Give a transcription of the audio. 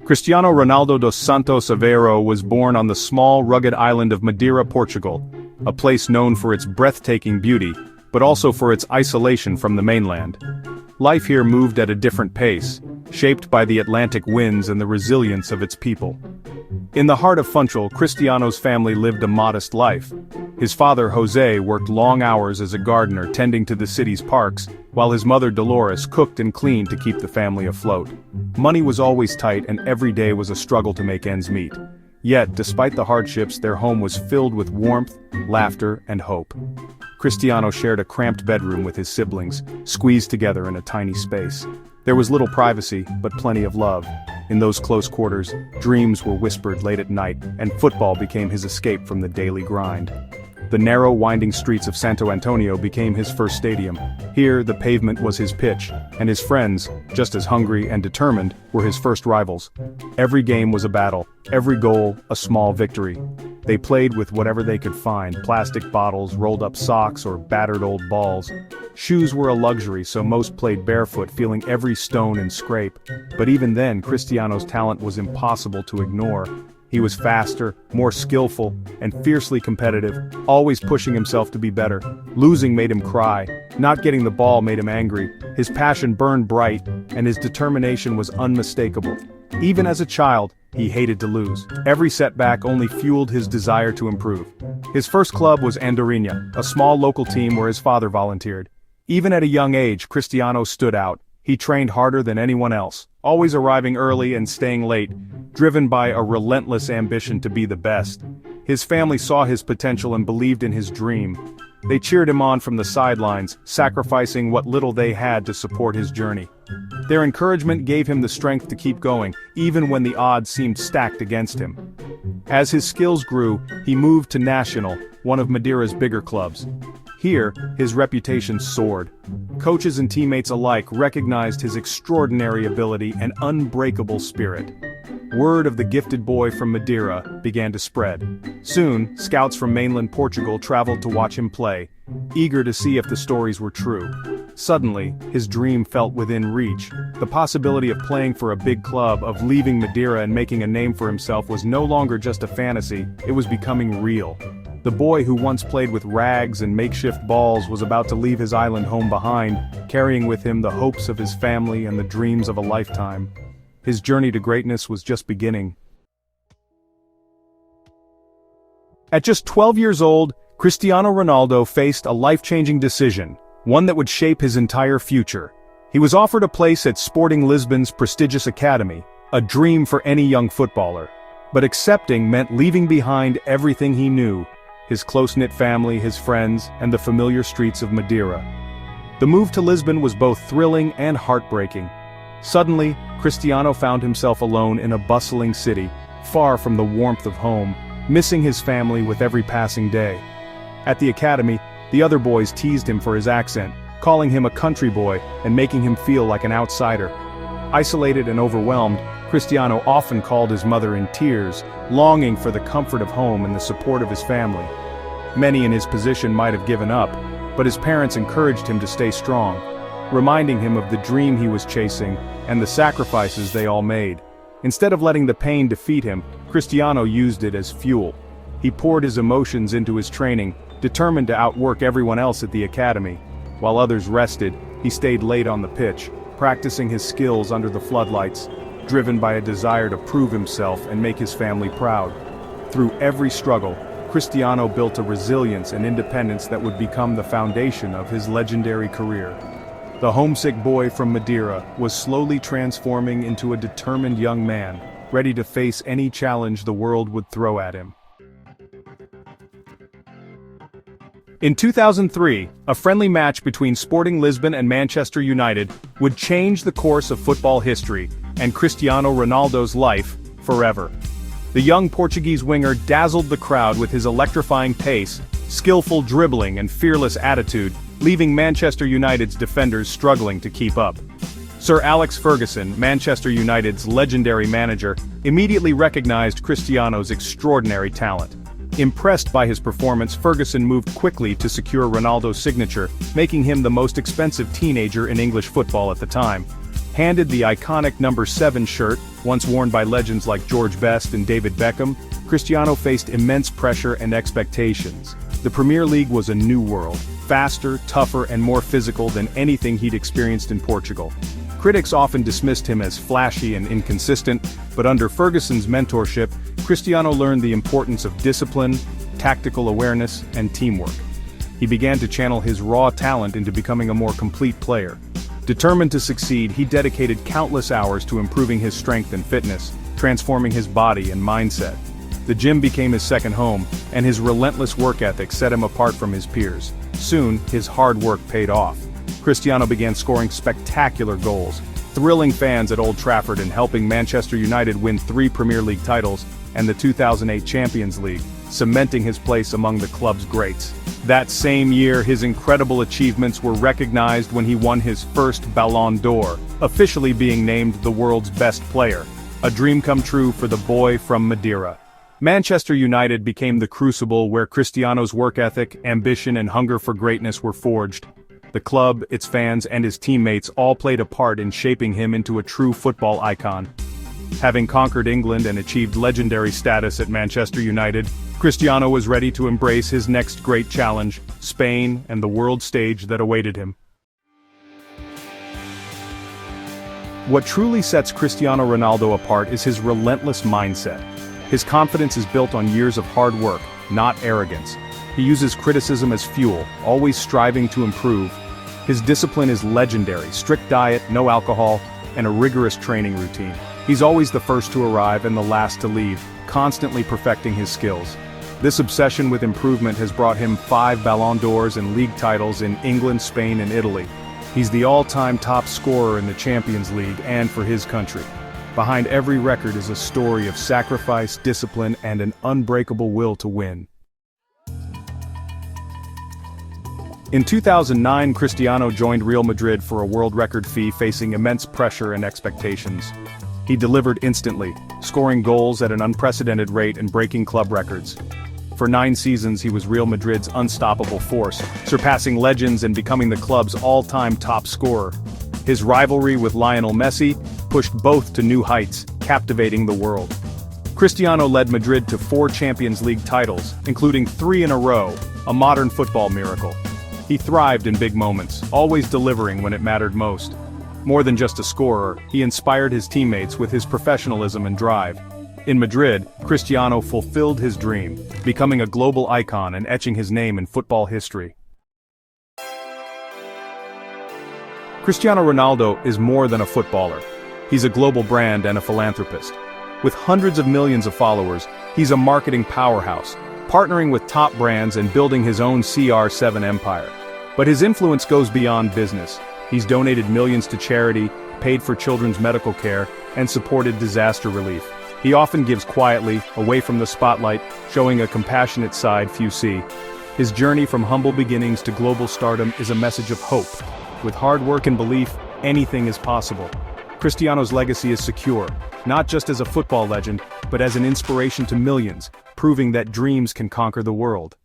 Cristiano Ronaldo dos Santos Aveiro was born on the small, rugged island of Madeira, Portugal, a place known for its breathtaking beauty, but also for its isolation from the mainland. Life here moved at a different pace, shaped by the Atlantic winds and the resilience of its people. In the heart of Funchal, Cristiano's family lived a modest life. His father, José, worked long hours as a gardener tending to the city's parks, while his mother, Dolores, cooked and cleaned to keep the family afloat. Money was always tight and every day was a struggle to make ends meet. Yet, despite the hardships, their home was filled with warmth, laughter, and hope. Cristiano shared a cramped bedroom with his siblings, squeezed together in a tiny space. There was little privacy, but plenty of love. In those close quarters, dreams were whispered late at night, and football became his escape from the daily grind. The narrow, winding streets of Santo Antonio became his first stadium. Here, the pavement was his pitch, and his friends, just as hungry and determined, were his first rivals. Every game was a battle, every goal a small victory. They played with whatever they could find, plastic bottles, rolled up socks, or battered old balls. Shoes were a luxury, so most played barefoot, feeling every stone and scrape. But even then, Cristiano's talent was impossible to ignore. He was faster, more skillful, and fiercely competitive, always pushing himself to be better. Losing made him cry. Not getting the ball made him angry. His passion burned bright, and his determination was unmistakable. Even as a child, he hated to lose. Every setback only fueled his desire to improve. His first club was Andorinha, a small local team where his father volunteered. Even at a young age, Cristiano stood out. He trained harder than anyone else, always arriving early and staying late, driven by a relentless ambition to be the best. His family saw his potential and believed in his dream. They cheered him on from the sidelines, sacrificing what little they had to support his journey. Their encouragement gave him the strength to keep going, even when the odds seemed stacked against him. As his skills grew, he moved to Nacional, one of Madeira's bigger clubs. Here, his reputation soared. Coaches and teammates alike recognized his extraordinary ability and unbreakable spirit. Word of the gifted boy from Madeira began to spread. Soon, scouts from mainland Portugal traveled to watch him play, eager to see if the stories were true. Suddenly, his dream felt within reach. The possibility of playing for a big club, of leaving Madeira and making a name for himself was no longer just a fantasy, it was becoming real. The boy who once played with rags and makeshift balls was about to leave his island home behind, carrying with him the hopes of his family and the dreams of a lifetime. His journey to greatness was just beginning. At just 12 years old, Cristiano Ronaldo faced a life-changing decision, one that would shape his entire future. He was offered a place at Sporting Lisbon's prestigious academy, a dream for any young footballer. But accepting meant leaving behind everything he knew, his close-knit family, his friends, and the familiar streets of Madeira. The move to Lisbon was both thrilling and heartbreaking. Suddenly, Cristiano found himself alone in a bustling city, far from the warmth of home, missing his family with every passing day. At the academy, the other boys teased him for his accent, calling him a country boy and making him feel like an outsider. Isolated and overwhelmed, Cristiano often called his mother in tears, longing for the comfort of home and the support of his family. Many in his position might have given up, but his parents encouraged him to stay strong, reminding him of the dream he was chasing and the sacrifices they all made. Instead of letting the pain defeat him, Cristiano used it as fuel. He poured his emotions into his training, determined to outwork everyone else at the academy. While others rested, he stayed late on the pitch, practicing his skills under the floodlights, driven by a desire to prove himself and make his family proud. Through every struggle, Cristiano built a resilience and independence that would become the foundation of his legendary career. The homesick boy from Madeira was slowly transforming into a determined young man, ready to face any challenge the world would throw at him. In 2003, a friendly match between Sporting Lisbon and Manchester United would change the course of football history and Cristiano Ronaldo's life forever. The young Portuguese winger dazzled the crowd with his electrifying pace, skillful dribbling and fearless attitude, leaving Manchester United's defenders struggling to keep up. Sir Alex Ferguson, Manchester United's legendary manager, immediately recognized Cristiano's extraordinary talent. Impressed by his performance, Ferguson moved quickly to secure Ronaldo's signature, making him the most expensive teenager in English football at the time. Handed the iconic number 7 shirt, once worn by legends like George Best and David Beckham, Cristiano faced immense pressure and expectations. The Premier League was a new world, faster, tougher and more physical than anything he'd experienced in Portugal. Critics often dismissed him as flashy and inconsistent, but under Ferguson's mentorship, Cristiano learned the importance of discipline, tactical awareness, and teamwork. He began to channel his raw talent into becoming a more complete player. Determined to succeed, he dedicated countless hours to improving his strength and fitness, transforming his body and mindset. The gym became his second home, and his relentless work ethic set him apart from his peers. Soon, his hard work paid off. Cristiano began scoring spectacular goals, thrilling fans at Old Trafford and helping Manchester United win 3 Premier League titles and the 2008 Champions League, cementing his place among the club's greats. That same year, his incredible achievements were recognized when he won his first Ballon d'Or, officially being named the world's best player. A dream come true for the boy from Madeira. Manchester United became the crucible where Cristiano's work ethic, ambition and hunger for greatness were forged. The club, its fans and his teammates all played a part in shaping him into a true football icon. Having conquered England and achieved legendary status at Manchester United, Cristiano was ready to embrace his next great challenge, Spain and the world stage that awaited him. What truly sets Cristiano Ronaldo apart is his relentless mindset. His confidence is built on years of hard work, not arrogance. He uses criticism as fuel, always striving to improve. His discipline is legendary: strict diet, no alcohol, and a rigorous training routine. He's always the first to arrive and the last to leave, constantly perfecting his skills. This obsession with improvement has brought him 5 Ballon d'Ors and league titles in England, Spain and Italy. He's the all-time top scorer in the Champions League and for his country. Behind every record is a story of sacrifice, discipline and an unbreakable will to win. In 2009, Cristiano joined Real Madrid for a world record fee, facing immense pressure and expectations. He delivered instantly, scoring goals at an unprecedented rate and breaking club records. For 9 seasons he was Real Madrid's unstoppable force, surpassing legends and becoming the club's all-time top scorer. His rivalry with Lionel Messi pushed both to new heights, captivating the world. Cristiano led Madrid to 4 Champions League titles, including 3 in a row, a modern football miracle. He thrived in big moments, always delivering when it mattered most. More than just a scorer, he inspired his teammates with his professionalism and drive. In Madrid, Cristiano fulfilled his dream, becoming a global icon and etching his name in football history. Cristiano Ronaldo is more than a footballer. He's a global brand and a philanthropist. With hundreds of millions of followers, he's a marketing powerhouse, partnering with top brands and building his own CR7 empire. But his influence goes beyond business. He's donated millions to charity, paid for children's medical care, and supported disaster relief. He often gives quietly, away from the spotlight, showing a compassionate side few see. His journey from humble beginnings to global stardom is a message of hope. With hard work and belief, anything is possible. Cristiano's legacy is secure, not just as a football legend, but as an inspiration to millions, proving that dreams can conquer the world.